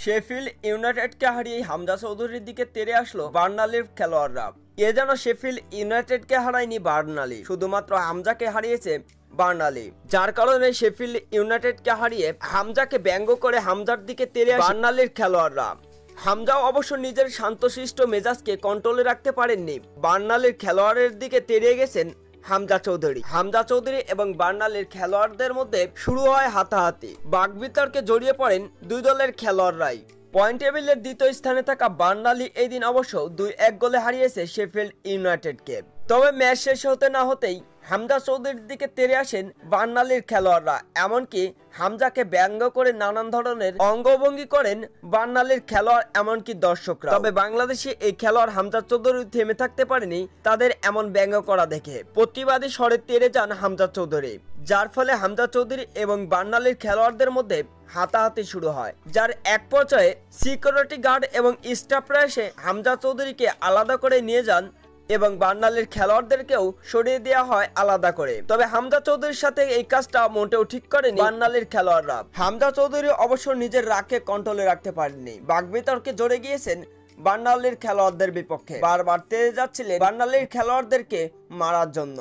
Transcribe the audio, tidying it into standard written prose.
Sheffield ইউনাইটেডকে হারিয়ে হামজা চৌধুরীর দিকে তেড়ে আসলো বার্নালির খেলোয়াড়রা। এ যেন শেফিল্ড ইউনাইটেডকে হারায়নি বার্নালি, শুধুমাত্র হামজাকে হারিয়েছে বার্নালি। যার কারণে শেফিল্ড ইউনাইটেডকে হারিয়ে হামজাকে ব্যঙ্গ করে হামজার দিকে তেড়ে আসে বার্নালির খেলোয়াড়রা। হামজাও অবশ্য নিজের শান্তশিষ্ট মেজাজকে কন্ট্রোলে রাখতে পারেননি, বার্নালির খেলোয়াড়ের দিকে তেড়ে গেছেন হামজা চৌধুরী এবং বার্নালির খেলোয়াড়দের মধ্যে শুরু হয় হাতাহাতি। বাকবিতর্কে জড়িয়ে পড়েন দুই দলের খেলোয়াড়রাই। পয়েন্ট টেবিলের দ্বিতীয় স্থানে থাকা বার্নালি এই দিন অবশ্য 2-1 গোলে হারিয়েছে শেফিল্ড ইউনাইটেডকে। তবে ম্যাচ শেষ হতে না হতেই হামজা চৌধুরীর দিকে তেড়ে আসেন বার্নালির খেলোয়াড়রা, এমনকি হামজাকে ব্যঙ্গ করে নানান ধরনের অঙ্গভঙ্গি করেন বার্নালির খেলোয়াড় এমনকি দর্শকরা। তবে বাংলাদেশি এই খেলোয়াড় হামজা চৌধুরী থেমে থাকতে পারেনি তাদের এমন ব্যঙ্গ করা দেখে। প্রতিবাদী স্বরে তেড়ে যান হামজা চৌধুরী, যার ফলে হামজা চৌধুরী এবং বার্নালির খেলোয়াড়দের মধ্যে হাতাহাতি শুরু হয়, যার এক পর্যায়ে সিকিউরিটি গার্ড এবং স্টাফরা এসে হামজা চৌধুরীকে আলাদা করে নিয়ে যান এবং বার্নালির খেলোয়াড়দেরকেও সরিয়ে দেওয়া হয় আলাদা করে। তবে হামজা চৌধুরীর সাথে এই কাজটা মোটেও ঠিক করেনি বার্নালির খেলোয়াড়রা। হামজা চৌধুরী অবশ্য নিজের রাগকে কন্ট্রোলে রাখতে পারেননি, বাকবিতর্কে জড়ে গিয়েছেন বার্নালির খেলোয়াড়দের বিপক্ষে, বারবার তেড়ে যাচ্ছিলেন বার্নালির খেলোয়াড়দেরকে মারার জন্য।